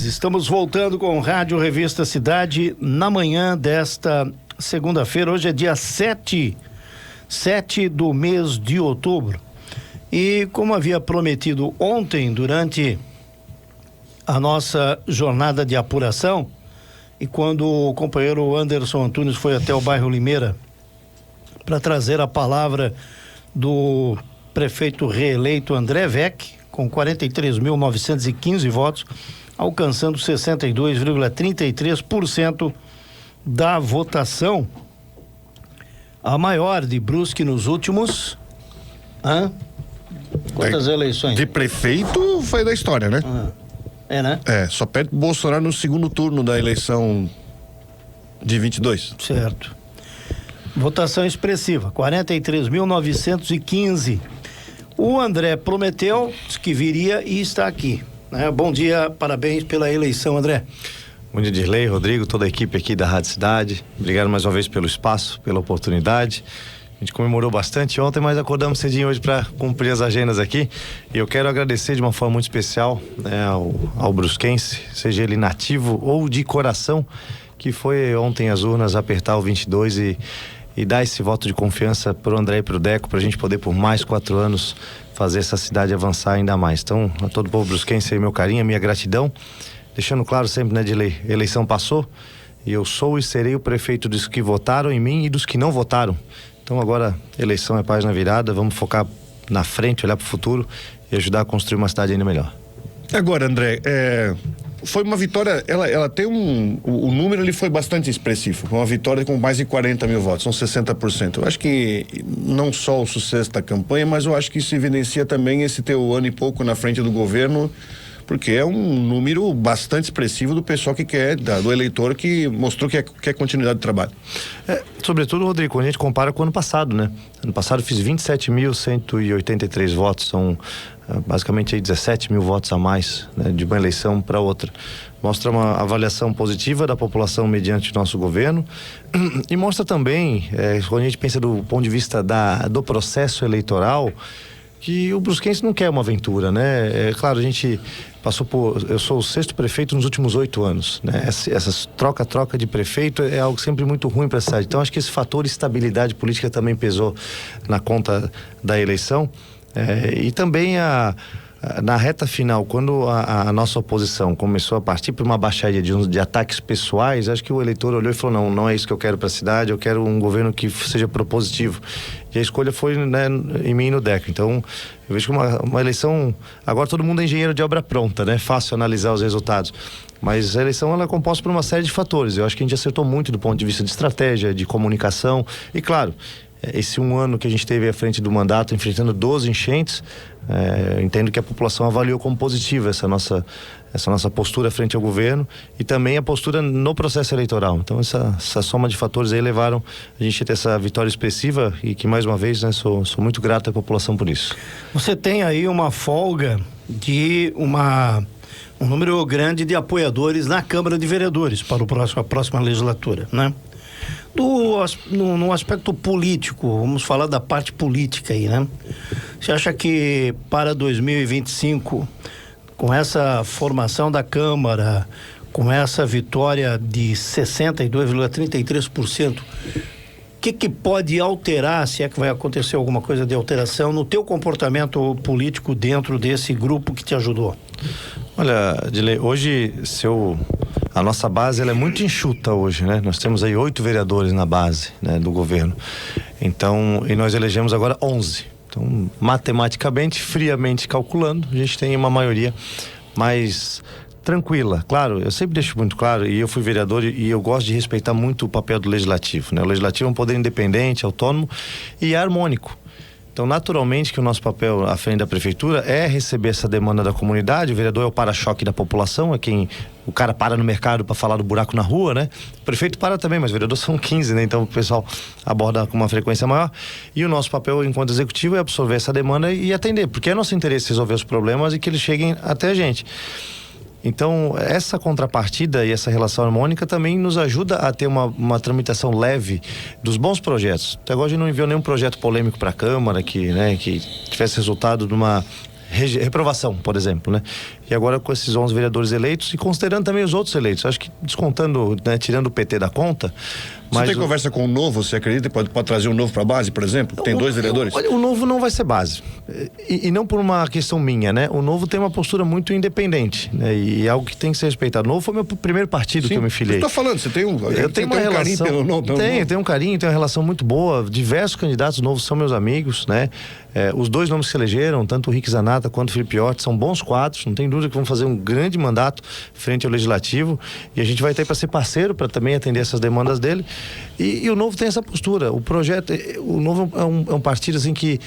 Estamos voltando com o Rádio Revista Cidade na manhã desta segunda-feira. Hoje é dia 7 do mês de outubro. E como havia prometido ontem, durante a nossa jornada de apuração, e quando o companheiro Anderson Antunes foi até o bairro Limeira para trazer a palavra do prefeito reeleito André Weck, com 43.915 votos, alcançando 62,33% da votação, a maior de Brusque nos últimos quantas eleições? De prefeito foi da história, né? Né? Só perde Bolsonaro no segundo turno da eleição de 22. Certo. Votação expressiva, 43.915. O André prometeu, disse que viria e está aqui, né? Bom dia, parabéns pela eleição, André. Bom dia, Dirley, Rodrigo, toda a equipe aqui da Rádio Cidade. Obrigado mais uma vez pelo espaço, pela oportunidade. A gente comemorou bastante ontem, mas acordamos cedinho hoje para cumprir as agendas aqui. E eu quero agradecer de uma forma muito especial, né, ao brusquense, seja ele nativo ou de coração, que foi ontem às urnas apertar o 22 e dar esse voto de confiança pro André e pro Deco, pra gente poder por mais 4 anos fazer essa cidade avançar ainda mais. Então, a todo o povo brusquense aí, meu carinho, minha gratidão, deixando claro sempre, né, de eleição passou, e eu sou e serei o prefeito dos que votaram em mim e dos que não votaram. Então agora, eleição é página virada, vamos focar na frente, olhar pro futuro e ajudar a construir uma cidade ainda melhor. Agora, André, foi uma vitória, ela tem o número ele foi bastante expressivo, uma vitória com mais de 40 mil votos, são 60%. Eu acho que não só o sucesso da campanha, mas eu acho que isso evidencia também esse teu ano e pouco na frente do governo, porque é um número bastante expressivo do pessoal que quer, do eleitor que mostrou que quer continuidade de trabalho. Sobretudo, Rodrigo, quando a gente compara com o ano passado, né? Ano passado eu fiz 27.183 votos, são basicamente aí 17 mil votos a mais, né, de uma eleição para outra. Mostra uma avaliação positiva da população mediante o nosso governo e mostra também, quando a gente pensa do ponto de vista do processo eleitoral, que o brusquense não quer uma aventura, né? Claro, a gente eu sou o 6º prefeito nos últimos 8 anos, né? Essa troca de prefeito é algo sempre muito ruim para a cidade. Então acho que esse fator estabilidade política também pesou na conta da eleição. E também na reta final, quando a nossa oposição começou a partir para uma baixaria de ataques pessoais, acho que o eleitor olhou e falou, não é isso que eu quero para a cidade, eu quero um governo que seja propositivo. E a escolha foi, né, em mim e no Deco. Então, eu vejo que uma eleição, agora todo mundo é engenheiro de obra pronta, né? Fácil analisar os resultados. Mas a eleição, ela é composta por uma série de fatores. Eu acho que a gente acertou muito do ponto de vista de estratégia, de comunicação e, claro, esse um ano que a gente teve à frente do mandato, enfrentando 12 enchentes, entendo que a população avaliou como positiva essa nossa postura frente ao governo e também a postura no processo eleitoral. Então essa soma de fatores aí levaram a gente a ter essa vitória expressiva e que mais uma vez, né, sou muito grato à população por isso. Você tem aí uma folga de um número grande de apoiadores na Câmara de Vereadores para a próxima legislatura, né? No aspecto político, vamos falar da parte política aí, né? Você acha que para 2025, com essa formação da Câmara, com essa vitória de 62,33%, o que pode alterar, se é que vai acontecer alguma coisa de alteração no teu comportamento político dentro desse grupo que te ajudou? Olha, Dirley, hoje a nossa base ela é muito enxuta hoje, né? Nós temos aí 8 vereadores na base, né, do governo. Então, e nós elegemos agora 11. Então, matematicamente, friamente calculando, a gente tem uma maioria mais tranquila. Claro, eu sempre deixo muito claro, e eu fui vereador e eu gosto de respeitar muito o papel do legislativo, né? O legislativo é um poder independente, autônomo e harmônico. Então, naturalmente que o nosso papel à frente da prefeitura é receber essa demanda da comunidade. O vereador é o para-choque da população, é quem o cara para no mercado para falar do buraco na rua, né? O prefeito para também, mas vereadores são 15, né? Então o pessoal aborda com uma frequência maior. E o nosso papel enquanto executivo é absorver essa demanda e atender, porque é nosso interesse resolver os problemas e que eles cheguem até a gente. Então, essa contrapartida e essa relação harmônica também nos ajuda a ter uma tramitação leve dos bons projetos. Até agora a gente não enviou nenhum projeto polêmico para a Câmara que tivesse resultado de uma reprovação, por exemplo, né? E agora com esses 11 vereadores eleitos e considerando também os outros eleitos, acho que descontando, né, tirando o PT da conta. Você tem conversa com o Novo, você acredita? Pode trazer o Novo para a base, por exemplo? Tem 2 vereadores? Olha, o Novo não vai ser base. E não por uma questão minha, né? O Novo tem uma postura muito independente, né? E algo que tem que ser respeitado. O Novo foi meu primeiro partido que eu me filiei. Estou falando, você tem eu tenho uma relação, carinho pelo Novo? Tenho um carinho, tenho uma relação muito boa. Diversos candidatos novos são meus amigos, né? Os 2 nomes que se elegeram, tanto o Rick Zanata quanto o Felipe Orti, são bons quadros, não tem dúvida que vão fazer um grande mandato frente ao Legislativo, e a gente vai ter para ser parceiro, para também atender essas demandas dele. E o Novo tem essa postura. O projeto, o Novo é um partido assim que,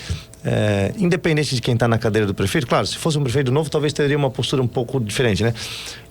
independente de quem está na cadeira do prefeito, claro, se fosse um prefeito novo, talvez teria uma postura um pouco diferente, né?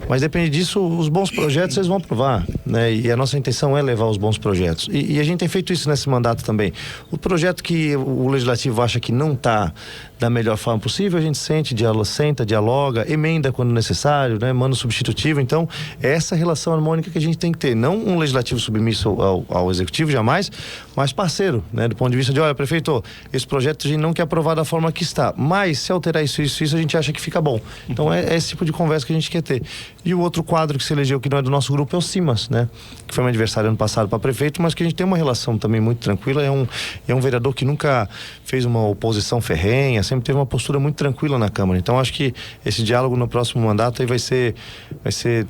Mas depende disso, os bons projetos eles vão aprovar, né? E a nossa intenção é levar os bons projetos. E a gente tem feito isso nesse mandato também. O projeto que o Legislativo acha que não está da melhor forma possível, a gente senta, dialoga, emenda quando necessário, né? Manda substitutivo. Então, é essa relação harmônica que a gente tem que ter. Não um Legislativo submisso ao Executivo, jamais, mas parceiro, né? Do ponto de vista de, olha, prefeito, esse projeto a gente não quer aprovar da forma que está, mas se alterar isso, a gente acha que fica bom. Então, é esse tipo de conversa que a gente quer ter. E o outro quadro que se elegeu, que não é do nosso grupo, é o Simas, né? Que foi meu adversário ano passado para prefeito, mas que a gente tem uma relação também muito tranquila. É um vereador que nunca fez uma oposição ferrenha, sempre teve uma postura muito tranquila na Câmara. Então, acho que esse diálogo no próximo mandato aí vai ser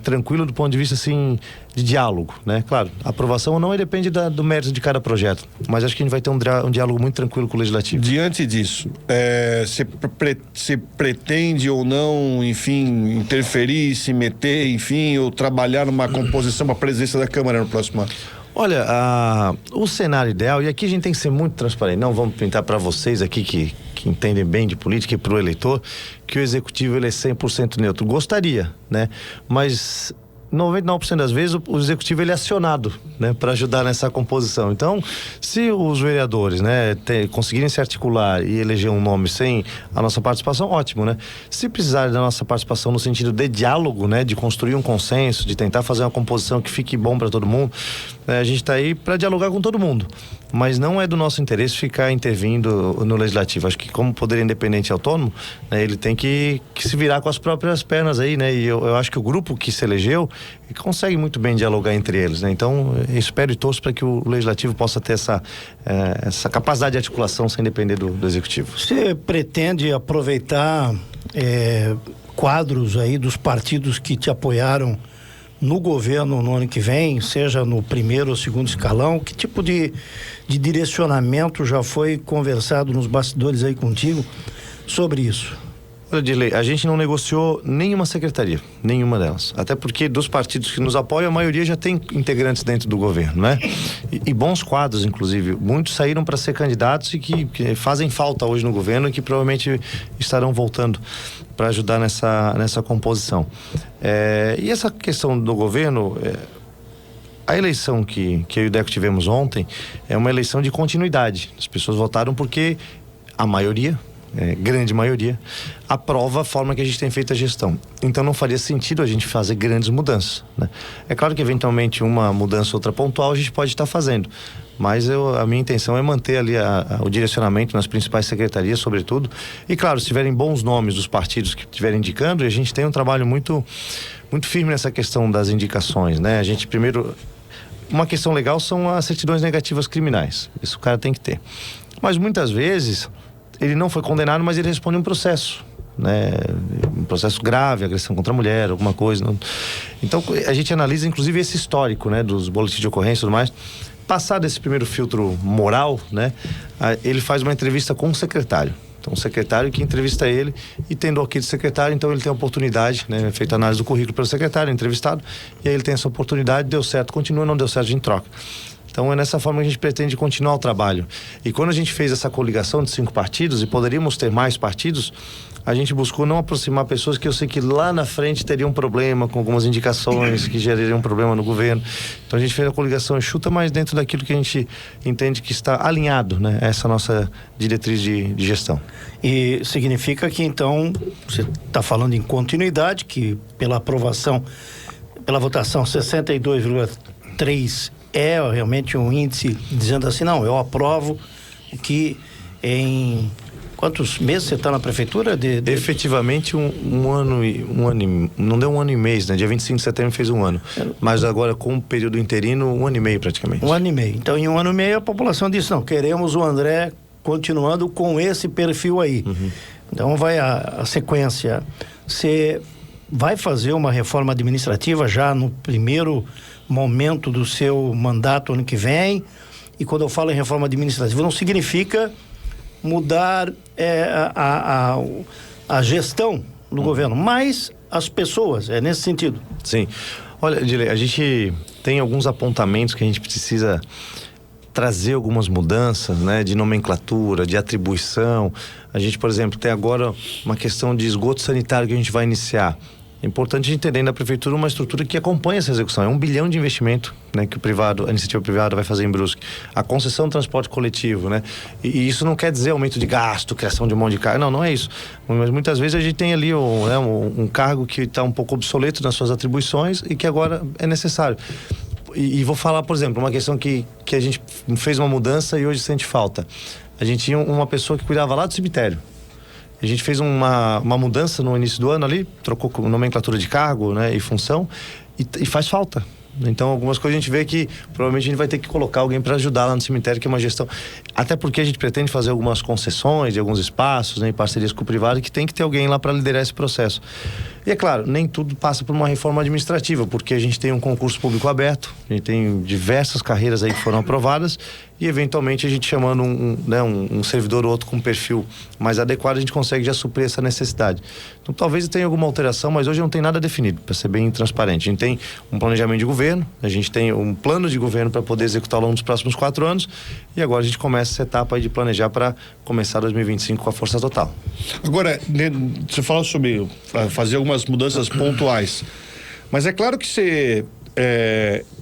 tranquilo do ponto de vista, assim, de diálogo, né? Claro, a aprovação não depende do mérito de cada projeto, mas acho que a gente vai ter um diálogo muito tranquilo com o Legislativo. Diante disso, se pretende ou não, enfim, interferir, se meter, enfim, ou trabalhar numa composição para a presidência da Câmara no próximo ano? Olha, o cenário ideal, e aqui a gente tem que ser muito transparente, não vamos pintar para vocês aqui que entendem bem de política e para o eleitor, que o Executivo ele é 100% neutro. Gostaria, né? Mas 99% das vezes o Executivo ele é acionado, né, para ajudar nessa composição. Então, se os vereadores, né, conseguirem se articular e eleger um nome sem a nossa participação, ótimo, né? Se precisarem da nossa participação no sentido de diálogo, né, de construir um consenso, de tentar fazer uma composição que fique bom para todo mundo, a gente está aí para dialogar com todo mundo. Mas não é do nosso interesse ficar intervindo no Legislativo. Acho que como poder independente e autônomo, né, ele tem que se virar com as próprias pernas aí, né? E eu acho que o grupo que se elegeu consegue muito bem dialogar entre eles, né? Então, eu espero e torço para que o Legislativo possa ter essa capacidade de articulação sem depender do Executivo. Você pretende aproveitar quadros aí dos partidos que te apoiaram no governo no ano que vem, seja no primeiro ou segundo escalão? Que tipo de direcionamento já foi conversado nos bastidores aí contigo sobre isso? Olha, Dirley, a gente não negociou nenhuma secretaria, nenhuma delas. Até porque dos partidos que nos apoiam, a maioria já tem integrantes dentro do governo, né? E bons quadros, inclusive. Muitos saíram para ser candidatos e que fazem falta hoje no governo e que provavelmente estarão voltando para ajudar nessa composição. E essa questão do governo, a eleição que eu e o Deco tivemos ontem é uma eleição de continuidade. As pessoas votaram porque a maioria, grande maioria, aprova a forma que a gente tem feito a gestão. Então não faria sentido a gente fazer grandes mudanças, né? É claro que eventualmente uma mudança, outra pontual, a gente pode estar fazendo, mas a minha intenção é manter ali o direcionamento nas principais secretarias, sobretudo, e claro, se tiverem bons nomes dos partidos que estiverem indicando, a gente tem um trabalho muito, muito firme nessa questão das indicações, né? A gente primeiro, uma questão legal são as certidões negativas criminais, isso o cara tem que ter, mas muitas vezes ele não foi condenado, mas ele responde um processo, né? Um processo grave, agressão contra a mulher, alguma coisa. Não... Então, a gente analisa, inclusive, esse histórico, né? Dos boletins de ocorrência e tudo mais. Passado esse primeiro filtro moral, né? Ele faz uma entrevista com o secretário. Então, o secretário que entrevista ele e tendo o ok do secretário, então ele tem a oportunidade, né? Feita a análise do currículo pelo secretário, entrevistado, e aí ele tem essa oportunidade, deu certo, continua, não deu certo, a gente troca. Então é nessa forma que a gente pretende continuar o trabalho. E quando a gente fez essa coligação de 5 partidos, e poderíamos ter mais partidos, a gente buscou não aproximar pessoas que eu sei que lá na frente teriam problema com algumas indicações, que gerariam problema no governo. Então a gente fez a coligação enxuta, mas dentro daquilo que a gente entende que está alinhado, né? Essa nossa diretriz de gestão. E significa que então, você está falando em continuidade, que pela aprovação, pela votação 62,3% é realmente um índice dizendo assim, não, eu aprovo que em Quantos meses você está na prefeitura? Efetivamente não deu 1 ano e mês, né? Dia 25 de setembro fez 1 ano. Mas agora com o período interino, 1 ano e meio praticamente. 1 ano e meio. Então em 1 ano e meio a população disse, não, queremos o André continuando com esse perfil aí. Então vai a sequência. Você vai fazer uma reforma administrativa já no primeiro momento do seu mandato ano que vem? E quando eu falo em reforma administrativa, não significa mudar a gestão do governo, mas as pessoas, é nesse sentido. Sim. Olha, Edilei, a gente tem alguns apontamentos que a gente precisa trazer algumas mudanças, né, de nomenclatura, de atribuição. A gente, por exemplo, tem agora uma questão de esgoto sanitário que a gente vai iniciar. É importante a gente entender na prefeitura uma estrutura que acompanha essa execução. É 1 bilhão de investimento, né, que a iniciativa privada vai fazer em Brusque. A concessão do transporte coletivo, né? E isso não quer dizer aumento de gasto, criação de um monte de cargo. Não é isso. Mas muitas vezes a gente tem ali um cargo que está um pouco obsoleto nas suas atribuições e que agora é necessário. E vou falar, por exemplo, uma questão que a gente fez uma mudança e hoje sente falta. A gente tinha uma pessoa que cuidava lá do cemitério. A gente fez uma mudança no início do ano ali, trocou nomenclatura de cargo, né, e função, e faz falta. Então, algumas coisas a gente vê que provavelmente a gente vai ter que colocar alguém para ajudar lá no cemitério, que é uma gestão. Até porque a gente pretende fazer algumas concessões de alguns espaços, né, em parcerias com o privado, que tem que ter alguém lá para liderar esse processo. E é claro, nem tudo passa por uma reforma administrativa, porque a gente tem um concurso público aberto, a gente tem diversas carreiras aí que foram aprovadas, e eventualmente a gente chamando um servidor ou outro com um perfil mais adequado, a gente consegue já suprir essa necessidade. Então talvez tenha alguma alteração, mas hoje não tem nada definido, para ser bem transparente. A gente tem um planejamento de governo, a gente tem um plano de governo para poder executar ao longo dos próximos 4 anos, e agora a gente começa essa etapa aí de planejar para começar 2025 com a força total. Agora, você fala sobre fazer algumas mudanças pontuais, mas é claro que você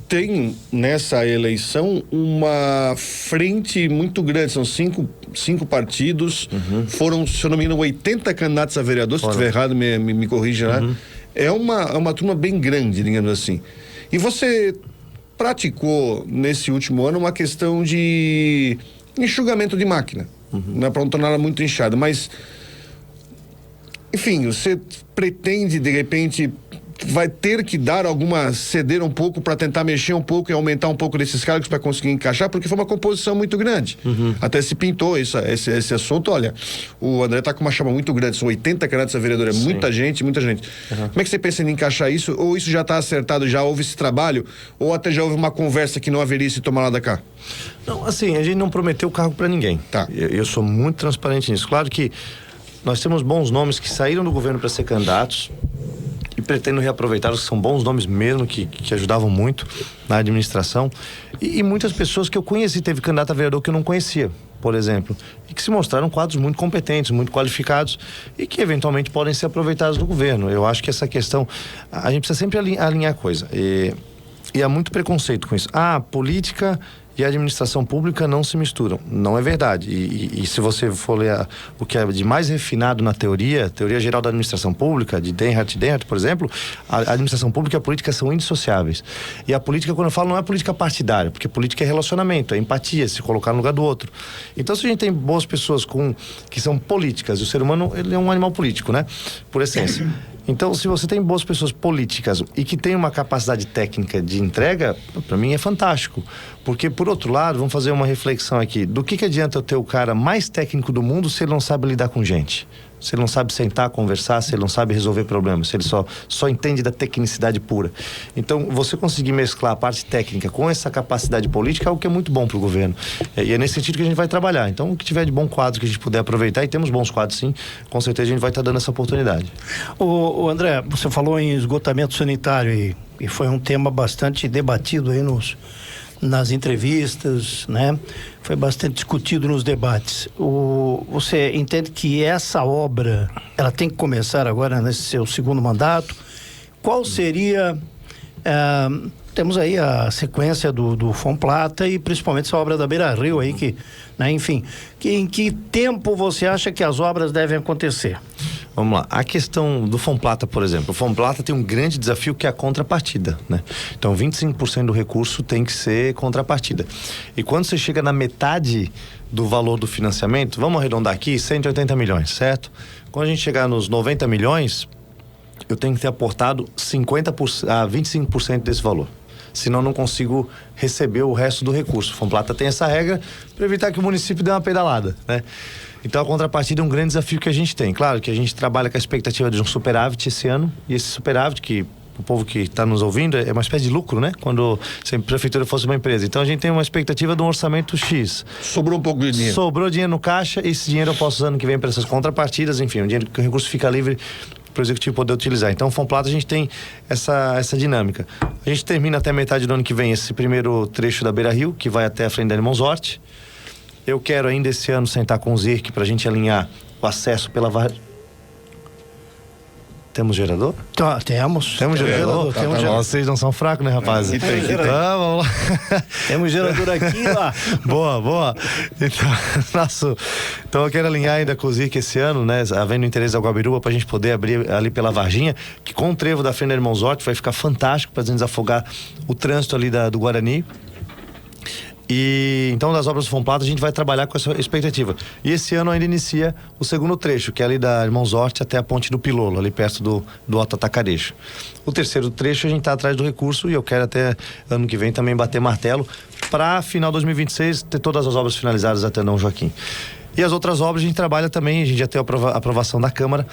tem nessa eleição uma frente muito grande, são cinco partidos, foram, se eu não me engano, 80 candidatos a vereador, se estiver errado me corrija, né? É uma turma bem grande, digamos assim. E você praticou nesse último ano uma questão de enxugamento de máquina, não é para não torná-la muito inchada, mas enfim, você pretende de repente vai ter que ceder um pouco para tentar mexer um pouco e aumentar um pouco desses cargos para conseguir encaixar, porque foi uma composição muito grande. Até se pintou esse assunto. Olha, o André tá com uma chama muito grande, são 80 candidatos a vereador, é muita gente. Como é que você pensa em encaixar isso? Ou isso já está acertado, já houve esse trabalho, ou até já houve uma conversa que não haveria se tomar lá da cá? Não, assim, a gente não prometeu cargo para ninguém. Tá. Eu sou muito transparente nisso. Claro que nós temos bons nomes que saíram do governo para ser candidatos e pretendo reaproveitar os que são bons nomes mesmo, que ajudavam muito na administração, e muitas pessoas que eu conheci, teve candidato a vereador que eu não conhecia, por exemplo, e que se mostraram quadros muito competentes, muito qualificados e que eventualmente podem ser aproveitados do governo. Eu acho que essa questão, a gente precisa sempre alinhar a coisa, e há muito preconceito com isso. Política e a administração pública não se misturam. Não é verdade. E se você for ler o que é de mais refinado na teoria geral da administração pública, de Denhardt, por exemplo, a administração pública e a política são indissociáveis. E a política, quando eu falo, não é política partidária, porque política é relacionamento, é empatia, se colocar no lugar do outro. Então, se a gente tem boas pessoas que são políticas, e o ser humano, ele é um animal político, né? Por essência. Então, se você tem boas pessoas políticas e que tem uma capacidade técnica de entrega, para mim é fantástico. Porque, por outro lado, vamos fazer uma reflexão aqui. Do que adianta eu ter o cara mais técnico do mundo se ele não sabe lidar com gente? Se ele não sabe sentar, conversar, se ele não sabe resolver problemas, se ele só entende da tecnicidade pura. Então, você conseguir mesclar a parte técnica com essa capacidade política é algo que é muito bom para o governo. E é nesse sentido que a gente vai trabalhar. Então, o que tiver de bom quadro que a gente puder aproveitar, e temos bons quadros sim, com certeza a gente vai estar dando essa oportunidade. O André, você falou em esgotamento sanitário e foi um tema bastante debatido aí nas entrevistas, né? Foi bastante discutido nos debates. Você entende que essa obra, ela tem que começar agora nesse seu segundo mandato? Qual seria, temos aí a sequência do Fomplata e principalmente essa obra da Beira Rio aí, né, enfim, em que tempo você acha que as obras devem acontecer? Vamos lá. A questão do Fomplata, por exemplo. O Fomplata tem um grande desafio que é a contrapartida, né? Então, 25% do recurso tem que ser contrapartida. E quando você chega na metade do valor do financiamento, vamos arredondar aqui, 180 milhões, certo? Quando a gente chegar nos 90 milhões, eu tenho que ter aportado 25% desse valor. Senão não consigo receber o resto do recurso. O Fomplata tem essa regra para evitar que o município dê uma pedalada, né? Então a contrapartida é um grande desafio que a gente tem. Claro que a gente trabalha com a expectativa de um superávit esse ano, e esse superávit, que o povo que está nos ouvindo, é uma espécie de lucro, né? Quando se a prefeitura fosse uma empresa. Então a gente tem uma expectativa de um orçamento X. Sobrou um pouco de dinheiro. Sobrou dinheiro no caixa, esse dinheiro eu posso usar ano que vem para essas contrapartidas, enfim, o dinheiro que o recurso fica livre para o executivo poder utilizar. Então, o Fomplata, a gente tem essa dinâmica. A gente termina até metade do ano que vem esse primeiro trecho da Beira Rio, que vai até a frente da Irmãos-Horti. Eu quero ainda esse ano sentar com o ZIRC para a gente alinhar o acesso pela Temos gerador? Temos gerador? Temos gerador. Vocês não são fracos, né, rapaz? Aqui tem. Então, vamos lá. Temos gerador aqui e lá. Boa. Então eu quero alinhar ainda com o ZIRC esse ano, né? Havendo interesse da Guabiruba, pra gente poder abrir ali pela Varginha, que com o trevo da frente da Irmãos-Horti vai ficar fantástico pra desafogar o trânsito ali do Guarani. E então, das obras do Fomplata, a gente vai trabalhar com essa expectativa. E esse ano ainda inicia o segundo trecho, que é ali da Irmãos-Horti até a Ponte do Pilolo, ali perto do Alto Atacarejo. O terceiro trecho a gente está atrás do recurso, e eu quero até ano que vem também bater martelo para final de 2026 ter todas as obras finalizadas até Dom Joaquim. E as outras obras a gente trabalha também, a gente já tem a aprovação da Câmara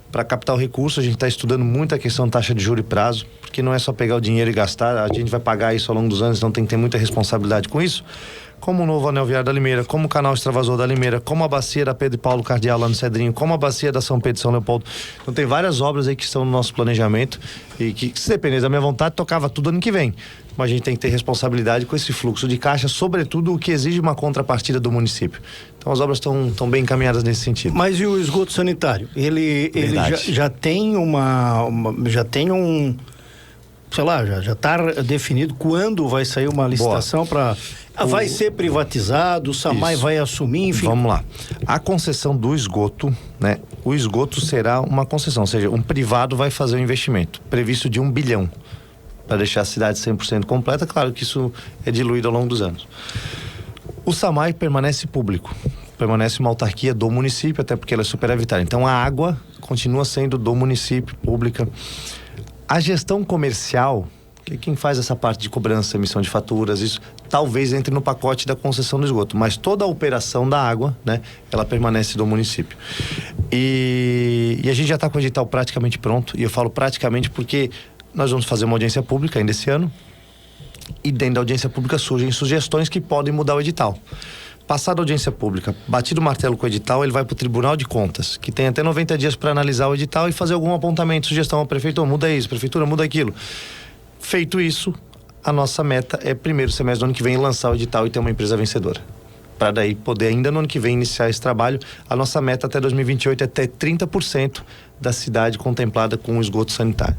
para captar o recurso. A gente está estudando muito a questão de taxa de juros e prazo, porque não é só pegar o dinheiro e gastar, a gente vai pagar isso ao longo dos anos, então tem que ter muita responsabilidade com isso. Como o novo anel viário da Limeira, como o canal extravasor da Limeira, como a bacia da Pedro e Paulo Cardeal lá no Cedrinho, como a bacia da São Pedro e São Leopoldo. Então tem várias obras aí que estão no nosso planejamento e que, se dependesse da minha vontade, tocava tudo ano que vem. Mas a gente tem que ter responsabilidade com esse fluxo de caixa, sobretudo o que exige uma contrapartida do município. Então as obras estão bem encaminhadas nesse sentido. Mas e o esgoto sanitário? Ele já tem já tem um, sei lá, já está definido quando vai sair uma licitação para... Vai ser privatizado, o SAMAI Isso. vai assumir, enfim. Vamos lá. A concessão do esgoto, né? O esgoto será uma concessão, ou seja, um privado vai fazer um investimento previsto de 1 bilhão para deixar a cidade 100% completa. Claro que isso é diluído ao longo dos anos. O SAMAI permanece público, permanece uma autarquia do município, até porque ela é superavitária. Então a água continua sendo do município, pública. A gestão comercial, que é quem faz essa parte de cobrança, emissão de faturas, isso talvez entre no pacote da concessão do esgoto, mas toda a operação da água, né, ela permanece do município. E a gente já está com o edital praticamente pronto, e eu falo praticamente porque nós vamos fazer uma audiência pública ainda esse ano, e dentro da audiência pública surgem sugestões que podem mudar o edital. Passada a audiência pública, batido o martelo com o edital, ele vai para o Tribunal de Contas, que tem até 90 dias para analisar o edital e fazer algum apontamento, sugestão ao prefeito, muda isso, prefeitura, muda aquilo. Feito isso, a nossa meta é primeiro semestre do ano que vem lançar o edital e ter uma empresa vencedora. Para daí poder ainda no ano que vem iniciar esse trabalho. A nossa meta até 2028 é ter 30% da cidade contemplada com o esgoto sanitário.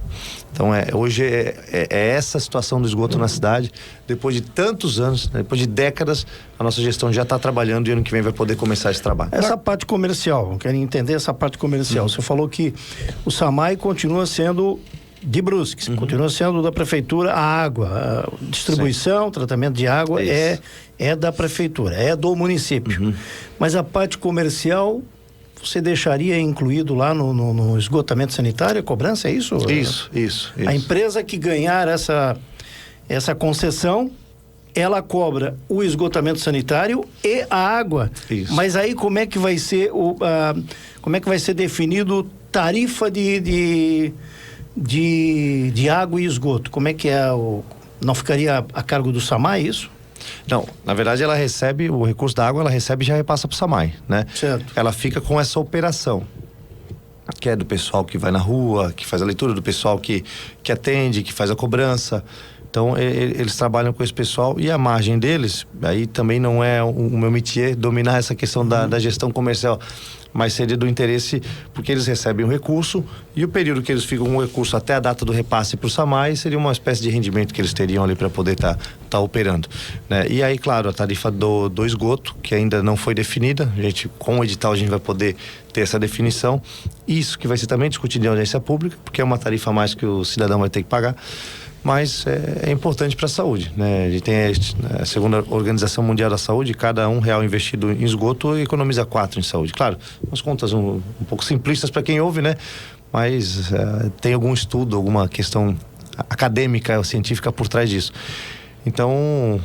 Então hoje é essa a situação do esgoto na cidade. Depois de tantos anos, depois de décadas, a nossa gestão já está trabalhando e ano que vem vai poder começar esse trabalho. Essa parte comercial, eu quero entender essa parte comercial. Você falou que o SAMAI continua sendo de Brusques, continua sendo da prefeitura a água, a distribuição, tratamento de água é da prefeitura, é do município. Mas a parte comercial, você deixaria incluído lá no esgotamento sanitário, a cobrança, é isso? Isso. A empresa que ganhar essa concessão, ela cobra o esgotamento sanitário e a água. Isso. Mas aí como é que vai ser como é que vai ser definido tarifa de água e esgoto? Como é que não ficaria a cargo do SAMAI isso? Não, na verdade ela recebe o recurso da água, ela recebe e já repassa para o SAMAI, né? Certo. Ela fica com essa operação, que é do pessoal que vai na rua, que faz a leitura, do pessoal que atende, que faz a cobrança. Então eles trabalham com esse pessoal e a margem deles, aí também não é o meu métier dominar essa questão da gestão comercial, mas seria do interesse porque eles recebem o recurso e o período que eles ficam com o recurso até a data do repasse para o SAMAI seria uma espécie de rendimento que eles teriam ali para poder tá operando, né? E aí, claro, a tarifa do esgoto, que ainda não foi definida, com o edital a gente vai poder ter essa definição, isso que vai ser também discutido em audiência pública, porque é uma tarifa a mais que o cidadão vai ter que pagar, mas é importante para a saúde, né? A gente tem a segunda Organização Mundial da Saúde, cada R$1 investido em esgoto economiza 4 em saúde. Claro, umas contas um pouco simplistas para quem ouve, né? Mas tem algum estudo, alguma questão acadêmica ou científica por trás disso. Então,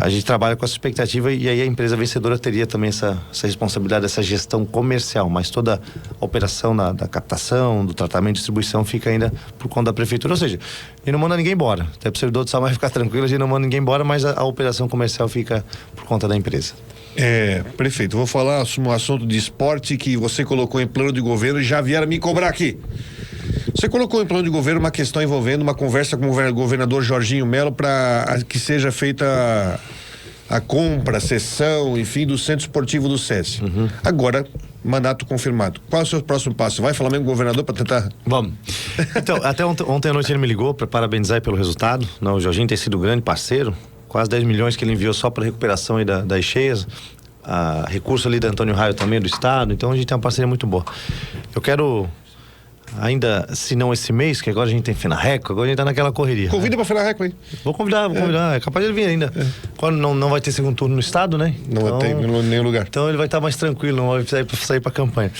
a gente trabalha com essa expectativa e aí a empresa vencedora teria também essa responsabilidade, essa gestão comercial, mas toda a operação da captação, do tratamento e distribuição fica ainda por conta da prefeitura. Ou seja, a gente não manda ninguém embora. Até para o servidor do SAMAI ficar tranquilo, a gente não manda ninguém embora, mas a operação comercial fica por conta da empresa. Prefeito, vou falar um assunto de esporte que você colocou em plano de governo e já vieram me cobrar aqui. Você colocou em plano de governo uma questão envolvendo uma conversa com o governador Jorginho Melo para que seja feita a compra, a cessão, enfim, do centro esportivo do SESI. Agora, mandato confirmado. Qual é o seu próximo passo? Vai falar mesmo com o governador para tentar... Vamos. Então, até ontem à noite ele me ligou para parabenizar pelo resultado. O Jorginho tem sido um grande parceiro, quase 10 milhões que ele enviou só para recuperação aí das cheias. Recurso ali da Antônio Raio também, do estado. Então a gente tem uma parceria muito boa. Eu quero... ainda, se não esse mês, que agora a gente tem FENARRECO, agora a gente tá naquela correria. Convida pra FENARRECO aí. Vou convidar, é capaz de ele vir ainda. Quando não vai ter segundo turno no estado, né? Não vai ter em nenhum lugar. Então ele vai estar mais tranquilo, não vai sair pra campanha.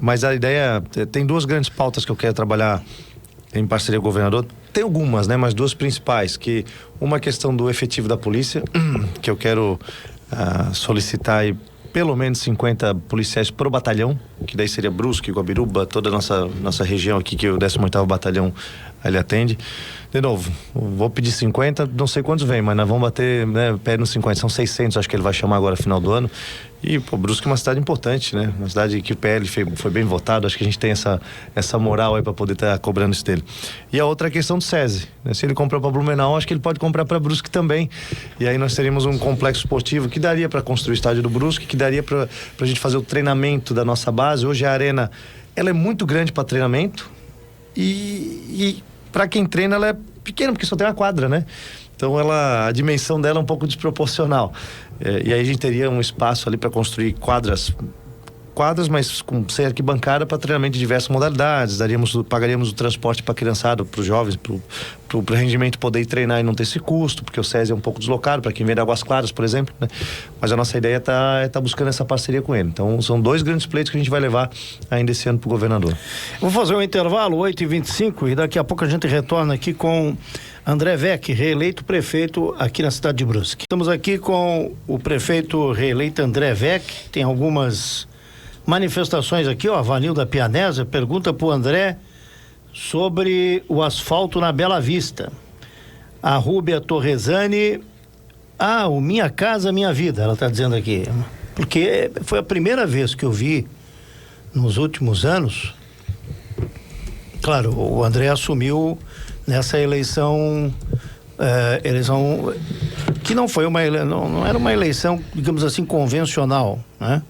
Mas a ideia, tem 2 grandes pautas que eu quero trabalhar em parceria com o governador. Tem algumas, né? Mas 2 principais, que uma questão do efetivo da polícia, que eu quero solicitar aí pelo menos 50 policiais pro batalhão, que daí seria Brusque, Guabiruba, toda a nossa região aqui, que o 18º Batalhão ele atende. De novo, vou pedir 50, não sei quantos vem, mas nós vamos bater, né, pé nos 50, são 600, acho que ele vai chamar agora final do ano. E, Brusque é uma cidade importante, né? Uma cidade que o PL foi bem votado, acho que a gente tem essa moral aí para poder estar cobrando isso dele. E a outra é a questão do SESI, né? Se ele comprar para Blumenau, acho que ele pode comprar para Brusque também. E aí nós teríamos um complexo esportivo que daria para construir o estádio do Brusque, que daria para a gente fazer o treinamento da nossa base. Hoje a arena, ela é muito grande para treinamento e para quem treina ela é pequena, porque só tem uma quadra, né? Então a dimensão dela é um pouco desproporcional. E aí a gente teria um espaço ali para construir quadras, mas sem arquibancada para treinamento de diversas modalidades. Pagaríamos o transporte para a criançada, para os jovens, para o rendimento poder ir treinar e não ter esse custo, porque o SESI é um pouco deslocado para quem vem de Águas Claras, por exemplo, né? Mas a nossa ideia é tá buscando essa parceria com ele. Então são 2 grandes pleitos que a gente vai levar ainda esse ano para o governador. Vou fazer um intervalo, 8h25, e daqui a pouco a gente retorna aqui com André Weck, reeleito prefeito aqui na cidade de Brusque. Estamos aqui com o prefeito reeleito André Weck. Tem algumas manifestações aqui, ó. A Vanilda Pianesa pergunta pro André sobre o asfalto na Bela Vista. A Rúbia Torresani, o Minha Casa Minha Vida, ela tá dizendo aqui. Porque foi a primeira vez que eu vi nos últimos anos. Claro, o André assumiu nessa eleição que não foi não era uma eleição, digamos assim, convencional, né?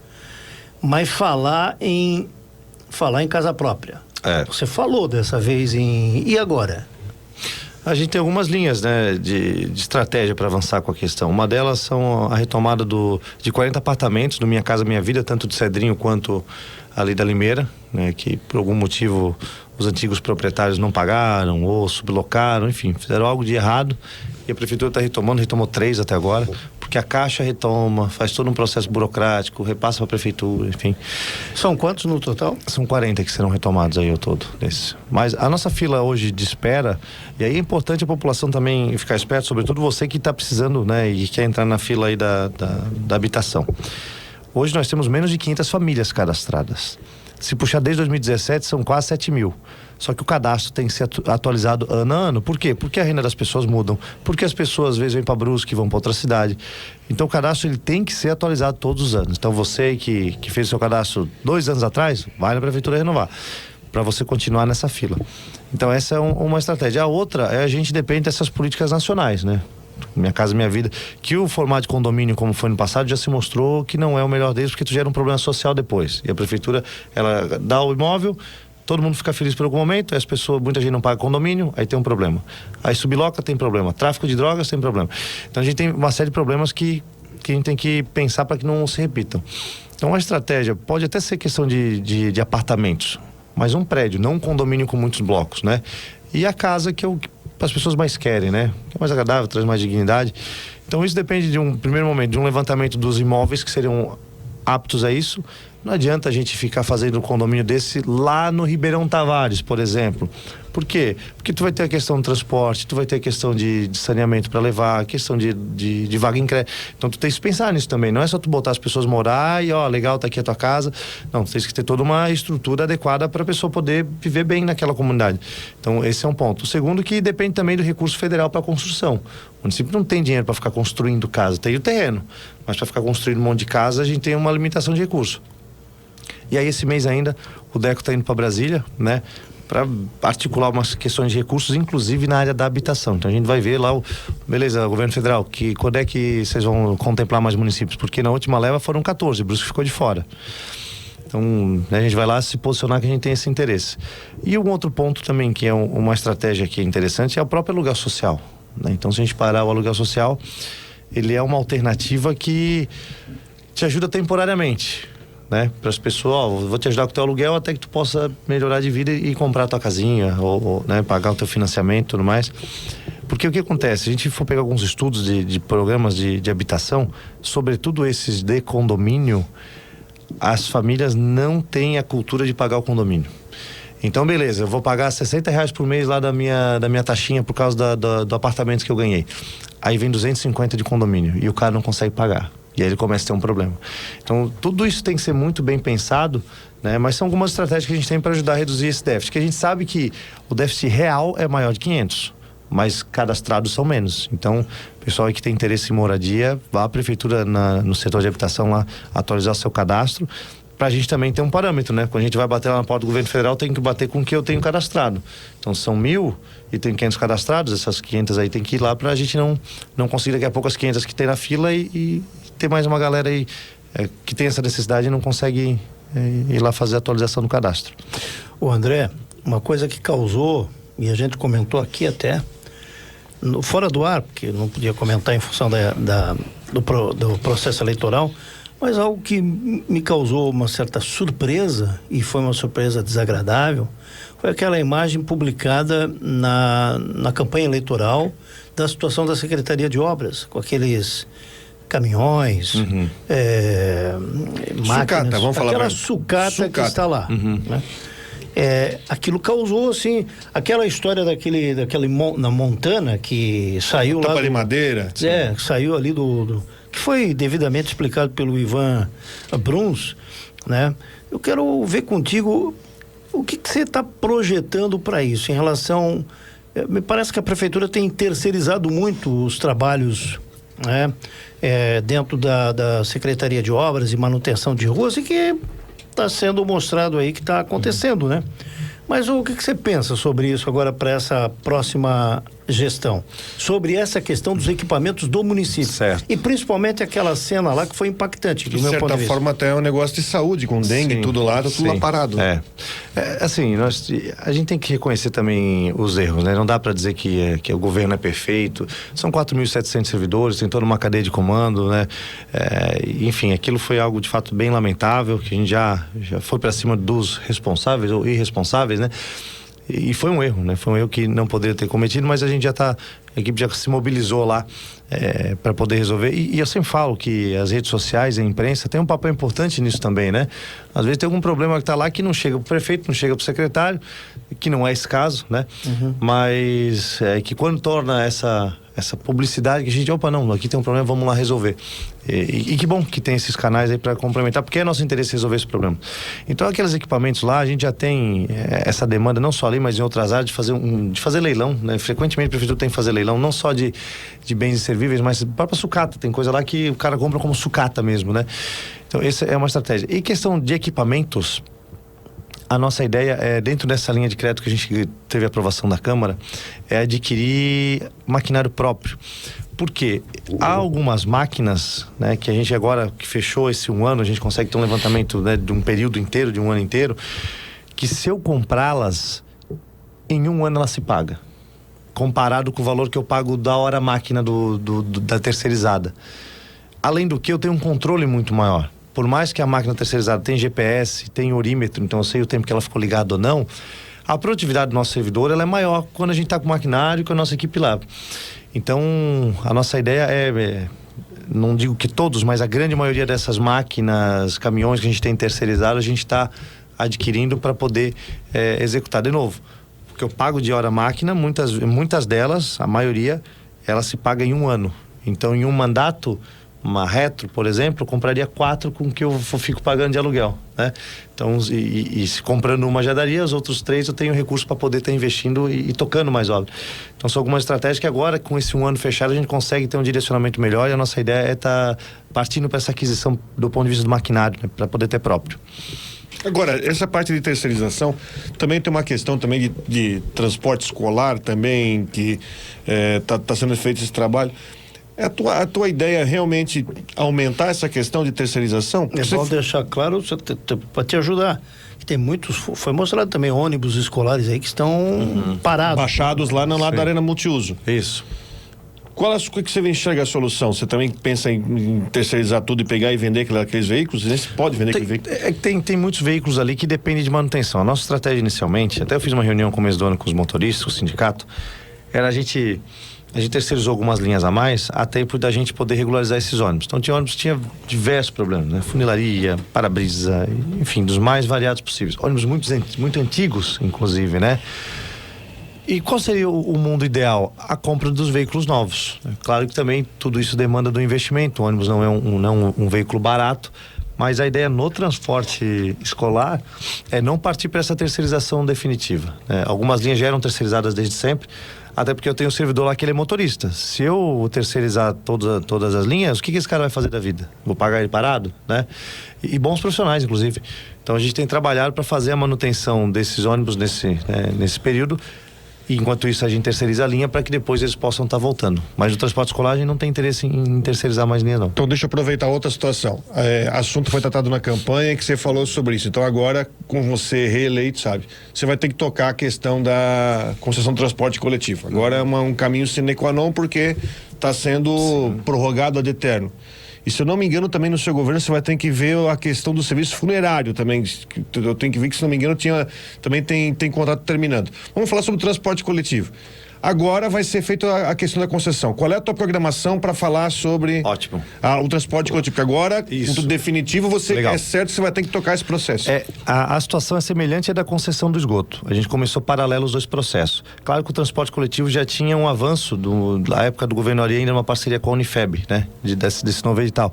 Mas falar em casa própria. Você falou dessa vez e agora? A gente tem algumas linhas, né, de estratégia para avançar com a questão. Uma delas são a retomada de 40 apartamentos do Minha Casa Minha Vida, tanto do Cedrinho quanto ali da Limeira, né, que por algum motivo os antigos proprietários não pagaram ou sublocaram, enfim, fizeram algo de errado e a prefeitura está retomou 3 até agora, porque a Caixa retoma, faz todo um processo burocrático, repassa para a prefeitura, enfim. São quantos no total? São 40 que serão retomados aí ao todo. Mas a nossa fila hoje de espera, e aí é importante a população também ficar esperta, sobretudo você que está precisando, né, e quer entrar na fila aí da habitação. Hoje nós temos menos de 500 famílias cadastradas. Se puxar desde 2017, são quase 7 mil. Só que o cadastro tem que ser atualizado ano a ano. Por quê? Porque a renda das pessoas mudam. Porque as pessoas às vezes vêm para Brusque, vão para outra cidade. Então o cadastro ele tem que ser atualizado todos os anos. Então você que fez o seu cadastro 2 anos atrás, vai na prefeitura renovar, para você continuar nessa fila. Então essa é uma estratégia. A outra é a gente depende dessas políticas nacionais, né? Minha Casa Minha Vida, que o formato de condomínio, como foi no passado, já se mostrou que não é o melhor deles, porque tu gera um problema social depois. E a prefeitura, ela dá o imóvel, todo mundo fica feliz por algum momento, as pessoas, muita gente não paga condomínio, aí tem um problema. Aí subloca, tem problema. Tráfico de drogas, tem problema. Então a gente tem uma série de problemas que a gente tem que pensar para que não se repitam. Então a estratégia pode até ser questão de apartamentos, mas um prédio, não um condomínio com muitos blocos, né? E a casa que as pessoas mais querem, né? Que é mais agradável, traz mais dignidade. Então isso depende de um primeiro momento, de um levantamento dos imóveis que seriam aptos a isso. Não adianta a gente ficar fazendo um condomínio desse lá no Ribeirão Tavares, por exemplo. Por quê? Porque tu vai ter a questão do transporte, tu vai ter a questão de saneamento para levar, a questão de vaga em crédito. Então tu tens que pensar nisso também. Não é só tu botar as pessoas morar e legal, tá aqui a tua casa. Não, tu tens que ter toda uma estrutura adequada para a pessoa poder viver bem naquela comunidade. Então esse é um ponto. O segundo, que depende também do recurso federal para a construção. O município não tem dinheiro para ficar construindo casa, tem o terreno, mas para ficar construindo um monte de casa a gente tem uma limitação de recurso. E aí esse mês ainda o DECO está indo para Brasília, né, para articular umas questões de recursos, inclusive na área da habitação. Então a gente vai ver lá beleza, governo federal, que quando é que vocês vão contemplar mais municípios? Porque na última leva foram 14, Brusque ficou de fora. Então, né, a gente vai lá se posicionar que a gente tem esse interesse. E um outro ponto também, que é uma estratégia que é interessante, é o próprio aluguel social, né? Então se a gente parar o aluguel social, ele é uma alternativa que te ajuda temporariamente, né? Para as pessoas, vou te ajudar com o teu aluguel até que tu possa melhorar de vida e comprar a tua casinha ou né, pagar o teu financiamento e tudo mais. Porque o que acontece? Se a gente for pegar alguns estudos de programas de habitação, sobretudo esses de condomínio, as famílias não têm a cultura de pagar o condomínio. Então beleza, eu vou pagar R$60 por mês lá da minha taxinha por causa do apartamento que eu ganhei. Aí vem 250 de condomínio e o cara não consegue pagar. E aí ele começa a ter um problema. Então, tudo isso tem que ser muito bem pensado, né? Mas são algumas estratégias que a gente tem para ajudar a reduzir esse déficit. Que a gente sabe que o déficit real é maior de 500, mas cadastrados são menos. Então, pessoal aí que tem interesse em moradia, vá à prefeitura no setor de habitação lá, atualizar seu cadastro, para a gente também ter um parâmetro, né? Quando a gente vai bater lá na porta do governo federal, tem que bater com o que eu tenho cadastrado. Então são 1.000 e tem 500 cadastrados, essas 500 aí tem que ir lá para a gente não conseguir daqui a pouco as 500 que tem na fila e ter mais uma galera aí que tem essa necessidade e não consegue ir lá fazer a atualização do cadastro. O André, uma coisa que causou, e a gente comentou aqui até, fora do ar, porque não podia comentar em função do processo eleitoral, mas algo que me causou uma certa surpresa, e foi uma surpresa desagradável, foi aquela imagem publicada na campanha eleitoral da situação da Secretaria de Obras, com aqueles caminhões, máquinas, sucata, vamos falar aquela sucata que está lá, né? Aquilo causou, assim, aquela história daquele na Montana que saiu lá de madeira. Saiu ali que foi devidamente explicado pelo Ivan Bruns, né? Eu quero ver contigo o que você está projetando para isso em relação... me parece que a prefeitura tem terceirizado muito os trabalhos, né? Dentro da Secretaria de Obras e Manutenção de Ruas, e que está sendo mostrado aí que está acontecendo, né? Mas o que você pensa sobre isso agora para essa próxima gestão? Sobre essa questão dos equipamentos do município. Certo. E principalmente aquela cena lá que foi impactante, de certa forma até é um negócio de saúde, com dengue e tudo lá, tudo lá parado. Assim, a gente tem que reconhecer também os erros, né? Não dá para dizer que o governo é perfeito. São 4.700 servidores, tem toda uma cadeia de comando, né? Enfim, aquilo foi algo de fato bem lamentável, que a gente já foi para cima dos responsáveis ou irresponsáveis, né? E foi um erro, né? Foi um erro que não poderia ter cometido, mas a equipe já se mobilizou lá para poder resolver. E eu sempre falo que as redes sociais, a imprensa, tem um papel importante nisso também, né? Às vezes tem algum problema que está lá que não chega pro prefeito, não chega pro secretário, que não é esse caso, né? Mas que quando torna essa publicidade, que a gente, não, aqui tem um problema, vamos lá resolver. E que bom que tem esses canais aí para complementar, porque é nosso interesse resolver esse problema. Então, aqueles equipamentos lá, a gente já tem essa demanda, não só ali, mas em outras áreas, de fazer leilão, né? Frequentemente a prefeitura tem que fazer leilão, não só de bens inservíveis, mas própria sucata. Tem coisa lá que o cara compra como sucata mesmo, né? Então, essa é uma estratégia. E questão de equipamentos, a nossa ideia é, dentro dessa linha de crédito que a gente teve a aprovação da Câmara, é adquirir maquinário próprio. Porque há algumas máquinas, né, que a gente agora, que fechou esse um ano, a gente consegue ter um levantamento, né, de um período inteiro, de um ano inteiro, que se eu comprá-las, em um ano ela se paga. Comparado com o valor que eu pago da hora máquina da terceirizada. Além do que, eu tenho um controle muito maior. Por mais que a máquina terceirizada tenha GPS, tenha orímetro, então eu sei o tempo que ela ficou ligada ou não, a produtividade do nosso servidor ela é maior quando a gente está com o maquinário e com a nossa equipe lá. Então, a nossa ideia não digo que todos, mas a grande maioria dessas máquinas, caminhões que a gente tem terceirizado, a gente está adquirindo para poder executar de novo. Porque eu pago de hora máquina, muitas delas, a maioria, ela se paga em um ano. Então, em um mandato, uma retro, por exemplo, eu compraria 4 com que eu fico pagando de aluguel, né? Então, se comprando uma já daria, os outros 3 eu tenho recurso para poder estar investindo e tocando mais obra. Então, são algumas estratégias que agora, com esse um ano fechado, a gente consegue ter um direcionamento melhor, e a nossa ideia é estar partindo para essa aquisição do ponto de vista do maquinário, né? Para poder ter próprio. Agora, essa parte de terceirização também tem uma questão também de transporte escolar também, que tá sendo feito esse trabalho. É a tua ideia realmente aumentar essa questão de terceirização? É bom deixar claro para te ajudar. Tem muitos, foi mostrado também ônibus escolares aí que estão parados. Baixados lá no lado da Arena Multiuso. Isso. Qual que você enxerga a solução? Você também pensa em terceirizar tudo e pegar e vender aqueles veículos? Você pode vender aqueles veículos? Tem muitos veículos ali que dependem de manutenção. A nossa estratégia inicialmente, até eu fiz uma reunião com o começo do ano com os motoristas, com o sindicato, era a gente terceirizou algumas linhas a mais a tempo da gente poder regularizar esses ônibus. Então, ônibus tinha diversos problemas, né? Funilaria, para-brisa, enfim, dos mais variados possíveis. Ônibus muito antigos, inclusive, né? E qual seria o mundo ideal? A compra dos veículos novos. Claro que também tudo isso demanda do investimento. O ônibus não é um veículo barato, mas a ideia no transporte escolar é não partir para essa terceirização definitiva, né? Algumas linhas já eram terceirizadas desde sempre, até porque eu tenho um servidor lá que ele é motorista. Se eu terceirizar todas as linhas, o que esse cara vai fazer da vida? Vou pagar ele parado, né? E bons profissionais, inclusive. Então a gente tem trabalhado para fazer a manutenção desses ônibus nesse período. E enquanto isso a gente terceiriza a linha para que depois eles possam estar voltando. Mas no transporte escolar a gente não tem interesse em terceirizar mais linha, não. Então deixa eu aproveitar outra situação. Assunto foi tratado na campanha que você falou sobre isso. Então agora, com você reeleito, sabe, você vai ter que tocar a questão da concessão do transporte coletivo. Agora é um caminho sine qua non porque está sendo prorrogado ad eterno. E se eu não me engano, também no seu governo você vai ter que ver a questão do serviço funerário também. Eu tenho que ver que, se não me engano, também tem contrato terminando. Vamos falar sobre o transporte coletivo. Agora vai ser feita a questão da concessão. Qual é a tua programação para falar sobre o transporte coletivo? Porque agora, no definitivo, é certo que você vai ter que tocar esse processo. A situação é semelhante à da concessão do esgoto. A gente começou paralelo os dois processos. Claro que o transporte coletivo já tinha um avanço da época do governo Ari, ainda uma parceria com a Unifeb, né? Desse novo edital.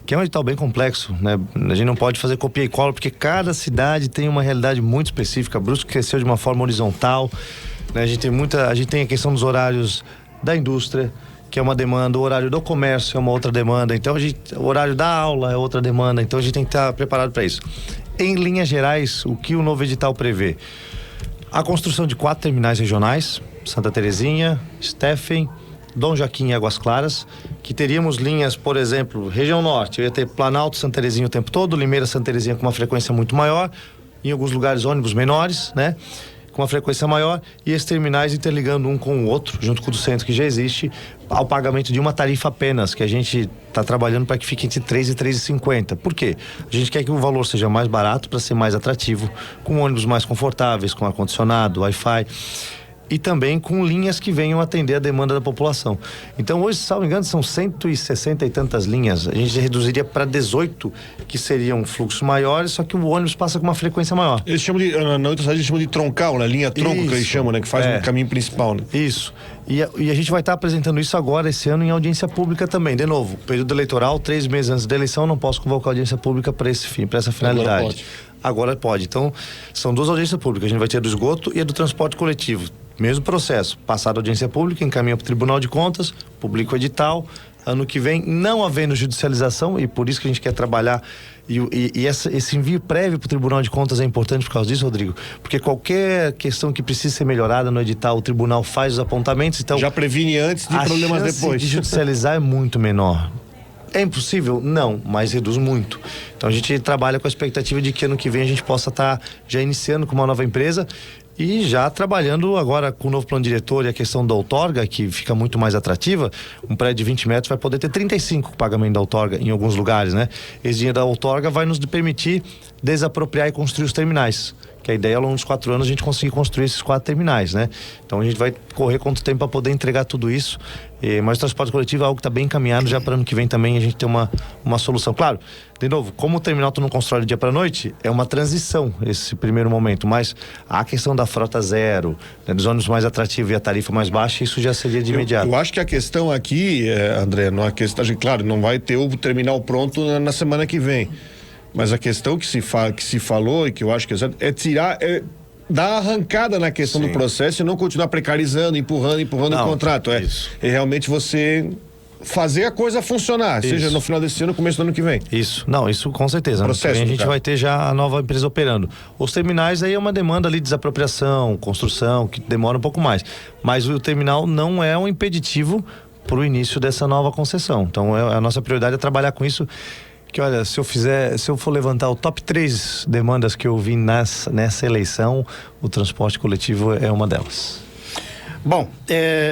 Que é um edital bem complexo, né? A gente não pode fazer copia e cola, porque cada cidade tem uma realidade muito específica. Brusque cresceu de uma forma horizontal, né? A gente tem a questão dos horários da indústria, que é uma demanda, o horário do comércio é uma outra demanda, então o horário da aula é outra demanda, então a gente tem que estar preparado para isso. Em linhas gerais, o que o novo edital prevê? A construção de 4 terminais regionais, Santa Terezinha, Steffen, Dom Joaquim e Águas Claras, que teríamos linhas, por exemplo, região norte, eu ia ter Planalto, Santa Terezinha o tempo todo, Limeira, Santa Terezinha com uma frequência muito maior, em alguns lugares ônibus menores, né? Com uma frequência maior, e esses terminais interligando um com o outro, junto com o do centro que já existe, ao pagamento de uma tarifa apenas, que a gente está trabalhando para que fique entre 3 e 3,50. Por quê? A gente quer que o valor seja mais barato para ser mais atrativo, com ônibus mais confortáveis, com ar-condicionado, Wi-Fi, e também com linhas que venham atender a demanda da população. Então hoje, se não me engano, são 160 e tantas linhas. A gente reduziria para 18, que seriam fluxos maiores, só que o ônibus passa com uma frequência maior. Eles chamam na outra cidade eles chamam de troncal, né? Linha tronco, que eles chamam, né? Que faz o caminho principal, né? Isso. E a gente vai estar apresentando isso agora, esse ano, em audiência pública também. De novo, período eleitoral, 3 meses antes da eleição, não posso convocar audiência pública para esse fim, para essa finalidade. Agora pode. Então, são 2 audiências públicas. A gente vai ter a do esgoto e a do transporte coletivo. Mesmo processo. Passado a audiência pública, encaminha para o Tribunal de Contas, publica o edital, ano que vem, não havendo judicialização, e por isso que a gente quer trabalhar. E esse envio prévio para o Tribunal de Contas é importante por causa disso, Rodrigo, porque qualquer questão que precise ser melhorada no edital, o tribunal faz os apontamentos, então já previne antes de problemas depois. De judicializar é muito menor. É impossível? Não, mas reduz muito. Então a gente trabalha com a expectativa de que ano que vem a gente possa estar já iniciando com uma nova empresa e já trabalhando agora com o novo plano diretor e a questão da outorga, que fica muito mais atrativa. Um prédio de 20 metros vai poder ter 35 com pagamento da outorga em alguns lugares, né? Esse dinheiro da outorga vai nos permitir desapropriar e construir os terminais, que a ideia ao longo dos 4 anos a gente conseguir construir esses 4 terminais, né? Então a gente vai correr quanto tempo para poder entregar tudo isso, mas o transporte coletivo é algo que está bem encaminhado, já para ano que vem também a gente ter uma solução. Claro, de novo, como o terminal tu não constrói do dia para noite, é uma transição esse primeiro momento, mas a questão da frota zero, né, dos ônibus mais atrativos e a tarifa mais baixa, isso já seria de imediato. Eu acho que a questão aqui, André, não é questão, claro, não vai ter o terminal pronto na semana que vem, mas a questão que se falou e que eu acho que é tirar, dar arrancada na questão do processo e não continuar precarizando, empurrando o contrato. É realmente você fazer a coisa funcionar, seja no final desse ano ou começo do ano que vem. Isso com certeza. Processo, a gente vai ter já a nova empresa operando. Os terminais aí é uma demanda ali de desapropriação, construção, que demora um pouco mais. Mas o terminal não é um impeditivo para o início dessa nova concessão. Então a nossa prioridade é trabalhar com isso. Que olha, se eu for levantar o top 3 demandas que eu vi nessa eleição, o transporte coletivo é uma delas. Bom,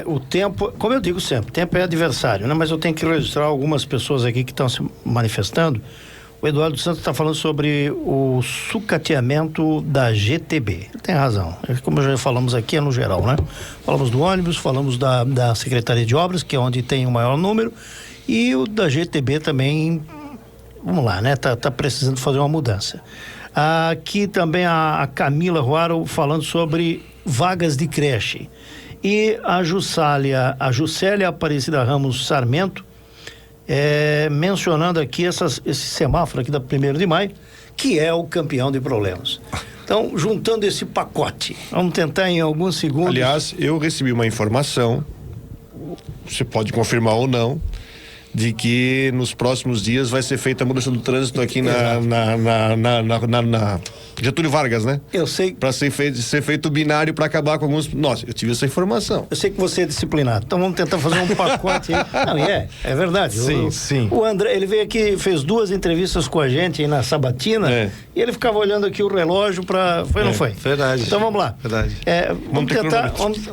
o tempo, como eu digo sempre, o tempo é adversário, né? Mas eu tenho que registrar algumas pessoas aqui que estão se manifestando. O Eduardo Santos está falando sobre o sucateamento da GTB. Ele tem razão. Como já falamos aqui, é no geral, né? Falamos do ônibus, falamos da Secretaria de Obras, que é onde tem o maior número, e o da GTB também. Vamos lá, né? Tá precisando fazer uma mudança. Aqui também a Camila Ruaro falando sobre vagas de creche. E a Juscelia Aparecida Ramos Sarmento, mencionando aqui esse semáforo aqui da 1º de maio, que é o campeão de problemas. Então, juntando esse pacote, vamos tentar em alguns segundos. Aliás, eu recebi uma informação, você pode confirmar ou não, de que nos próximos dias vai ser feita a mudança do trânsito aqui na Getúlio Vargas, né? Eu sei. Para ser feito binário para acabar com alguns. Nossa, eu tive essa informação. Eu sei que você é disciplinado, então vamos tentar fazer um pacote aí. Não, é verdade. Sim. O André, ele veio aqui, fez 2 entrevistas com a gente aí na Sabatina, e ele ficava olhando aqui o relógio para. Foi ou não foi? Verdade. Então vamos lá. Verdade.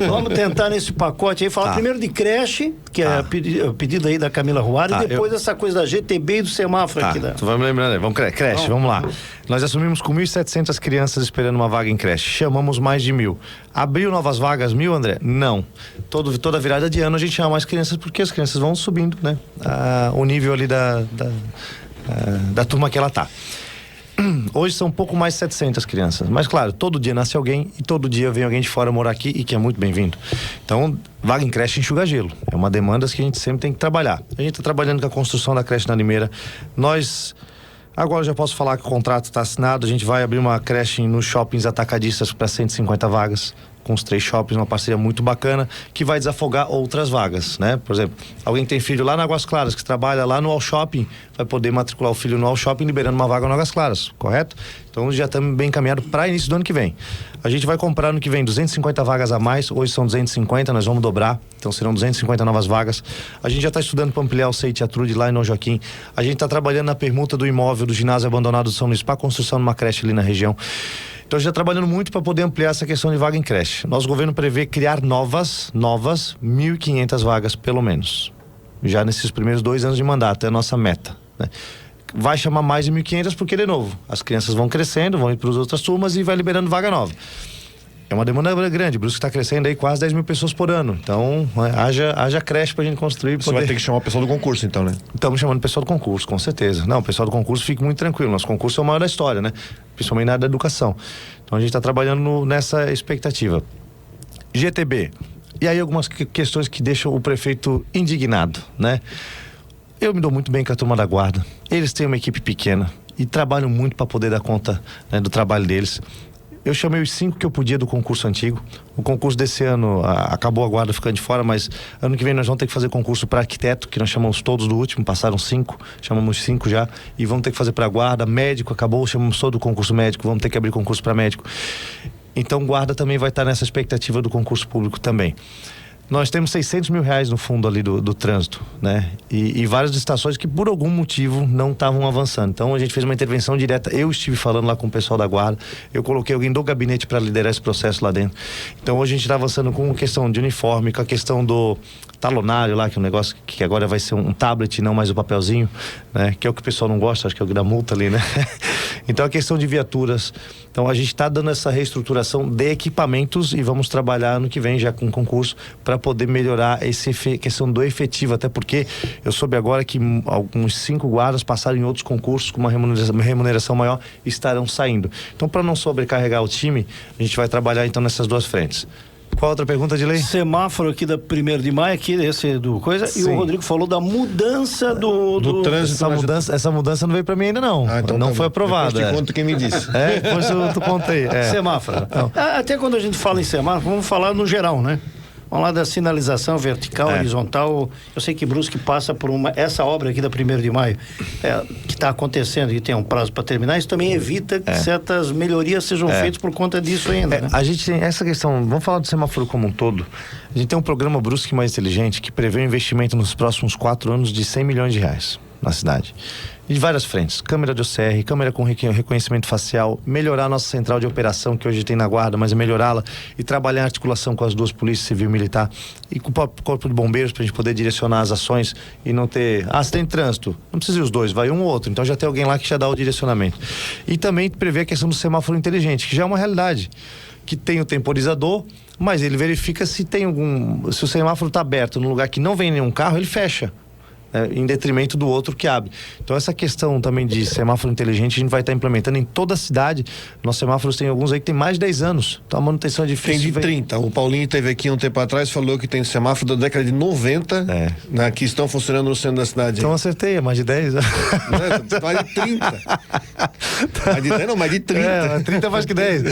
Vamos tentar nesse pacote aí, falar primeiro de creche, que é o pedido aí da Camila Ruaro, e depois essa coisa da GTB e do semáforo aqui. Tu vai me lembrando aí. Vamos, creche, vamos lá. Nós assumimos com 1.700 crianças esperando uma vaga em creche. Chamamos mais de 1.000. Abriu novas vagas 1.000, André? Não. Toda virada de ano a gente chama mais crianças porque as crianças vão subindo, né? O nível ali da turma que ela tá. Hoje são um pouco mais de 700 crianças. Mas claro, todo dia nasce alguém e todo dia vem alguém de fora morar aqui e que é muito bem-vindo. Então, vaga em creche enxuga gelo. É uma demanda que a gente sempre tem que trabalhar. A gente está trabalhando com a construção da creche na Limeira. Agora eu já posso falar que o contrato está assinado. A gente vai abrir uma creche nos shoppings atacadistas para 150 vagas, com os 3 shoppings, uma parceria muito bacana, que vai desafogar outras vagas, né? Por exemplo, alguém tem filho lá na Águas Claras, que trabalha lá no All Shopping, vai poder matricular o filho no All Shopping, liberando uma vaga no Águas Claras, correto? Então já estamos bem encaminhados para início do ano que vem. A gente vai comprar no que vem 250 vagas a mais, hoje são 250, nós vamos dobrar, então serão 250 novas vagas. A gente já está estudando para ampliar o Seite Atrude lá em Nova Joaquim. A gente está trabalhando na permuta do imóvel do ginásio abandonado do São Luís para a construção de uma creche ali na região. Então a gente está trabalhando muito para poder ampliar essa questão de vaga em creche. Nosso governo prevê criar novas 1.500 vagas, pelo menos. Já nesses primeiros 2 anos de mandato, é a nossa meta, né? Vai chamar mais de 1.500 porque, de novo, as crianças vão crescendo, vão ir para as outras turmas e vai liberando vaga nova. É uma demanda grande, Brusque está crescendo aí quase 10 mil pessoas por ano. Então, haja creche pra gente construir. Você vai ter que chamar o pessoal do concurso, então, né? Estamos chamando o pessoal do concurso, com certeza. Não, o pessoal do concurso fique muito tranquilo. Nosso concurso é o maior da história, né? Principalmente na área da educação. Então, a gente está trabalhando nessa expectativa. GTB. E aí, algumas questões que deixam o prefeito indignado, né? Eu me dou muito bem com a turma da guarda. Eles têm uma equipe pequena e trabalham muito para poder dar conta, né, do trabalho deles. Eu chamei os 5 que eu podia do concurso antigo. O concurso desse ano acabou a guarda ficando de fora, mas ano que vem nós vamos ter que fazer concurso para arquiteto, que nós chamamos todos do último, passaram 5, chamamos 5 já, e vamos ter que fazer para guarda. Médico acabou, chamamos todo o concurso médico, vamos ter que abrir concurso para médico. Então guarda também vai estar nessa expectativa do concurso público também. Nós temos 600 mil reais no fundo ali do trânsito, né? E várias estações que por algum motivo não estavam avançando. Então a gente fez uma intervenção direta. Eu estive falando lá com o pessoal da guarda. Eu coloquei alguém do gabinete para liderar esse processo lá dentro. Então hoje a gente está avançando com a questão de uniforme, com a questão do talonário lá, que é um negócio que agora vai ser um tablet, não mais o papelzinho, né? Que é o que o pessoal não gosta, acho que é o que dá multa ali, né? Então a questão de viaturas. Então a gente está dando essa reestruturação de equipamentos e vamos trabalhar ano que vem já com concurso para poder melhorar essa questão do efetivo, até porque eu soube agora que alguns 5 guardas passaram em outros concursos com uma remuneração maior e estarão saindo. Então, para não sobrecarregar o time, a gente vai trabalhar então nessas 2 frentes. Qual outra pergunta de lei? Semáforo aqui da 1º de maio, aqui esse do coisa. Sim. E o Rodrigo falou da mudança do trânsito. Essa mudança não veio pra mim ainda não. Então não foi aprovada. Depois te conto quem me disse. Depois tu conta aí. Semáforo. Até quando a gente fala em semáforo, vamos falar no geral, né? Vamos lá da sinalização vertical, horizontal. Eu sei que Brusque passa por essa obra aqui da 1º de maio, que está acontecendo e tem um prazo para terminar. Isso também evita que certas melhorias sejam feitas por conta disso ainda. Né? A gente tem essa questão, vamos falar do semáforo como um todo. A gente tem um programa Brusque Mais Inteligente que prevê um investimento nos próximos 4 anos de 100 milhões de reais na cidade. De várias frentes, câmera de OCR, câmera com reconhecimento facial, melhorar a nossa central de operação que hoje tem na guarda, mas é melhorá-la e trabalhar em articulação com as 2 polícias, civil e militar e com o corpo de bombeiros para a gente poder direcionar as ações e não ter, se tem trânsito, não precisa ir os 2, vai um ou outro, então já tem alguém lá que já dá o direcionamento. E também prever a questão do semáforo inteligente, que já é uma realidade, que tem o temporizador, mas ele verifica se o semáforo está aberto num lugar que não vem nenhum carro, ele fecha. Em detrimento do outro que abre. Então essa questão também de semáforo inteligente a gente vai estar implementando em toda a cidade. Nossos semáforos tem alguns aí que tem mais de 10 anos. Então a manutenção é difícil. Tem de 30. O Paulinho esteve aqui um tempo atrás, falou que tem semáforo da década de 90 que estão funcionando no centro da cidade. Então acertei, é mais de 10. Mais de 30. Mais de 10 não, mais de 30. 30 mais que 10.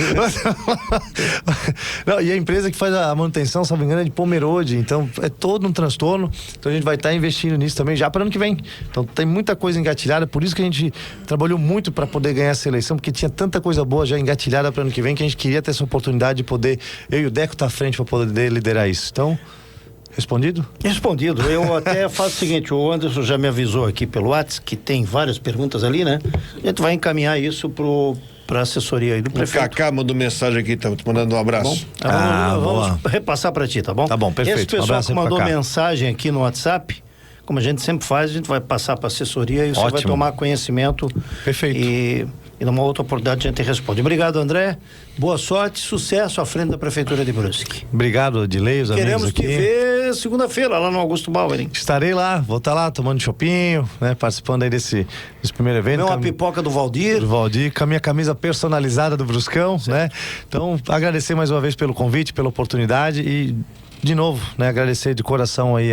Não, e a empresa que faz a manutenção, se não me engano, é de Pomerode. Então é todo um transtorno. Então a gente vai estar investindo nisso também já para ano que vem. Então tem muita coisa engatilhada, por isso que a gente trabalhou muito para poder ganhar essa eleição, porque tinha tanta coisa boa já engatilhada para ano que vem que a gente queria ter essa oportunidade de poder, eu e o Deco estar à frente para poder liderar isso. Então, respondido? Respondido. Eu até faço o seguinte, o Anderson já me avisou aqui pelo WhatsApp que tem várias perguntas ali, né? A gente vai encaminhar isso para a assessoria aí do prefeito. O Cacá mandou mensagem aqui, tá te mandando um abraço. Vamos repassar para ti, tá bom? Tá bom, perfeito. Esse pessoal que mandou mensagem aqui no WhatsApp, como a gente sempre faz, a gente vai passar para a assessoria e você vai tomar conhecimento. Perfeito. E numa outra oportunidade a gente responde. Obrigado, André. Boa sorte, sucesso à frente da Prefeitura de Brusque. Obrigado, Edilei, os amigos aqui. Queremos te ver segunda-feira lá no Augusto Bauer, hein? Estarei lá, vou estar lá tomando chopinho, né? Participando aí desse primeiro evento. Uma pipoca do Valdir. Com a minha camisa personalizada do Bruscão, certo, né? Então, agradecer mais uma vez pelo convite, pela oportunidade e de novo, né, agradecer de coração aí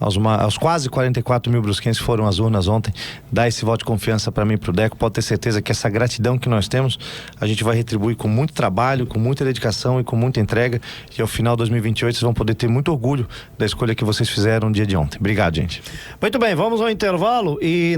aos quase 44 mil brusquenses que foram às urnas ontem, dar esse voto de confiança para mim e pro Deco. Pode ter certeza que essa gratidão que nós temos, a gente vai retribuir com muito trabalho, com muita dedicação e com muita entrega, e ao final de 2028 vocês vão poder ter muito orgulho da escolha que vocês fizeram no dia de ontem. Obrigado, gente. Muito bem, vamos ao intervalo e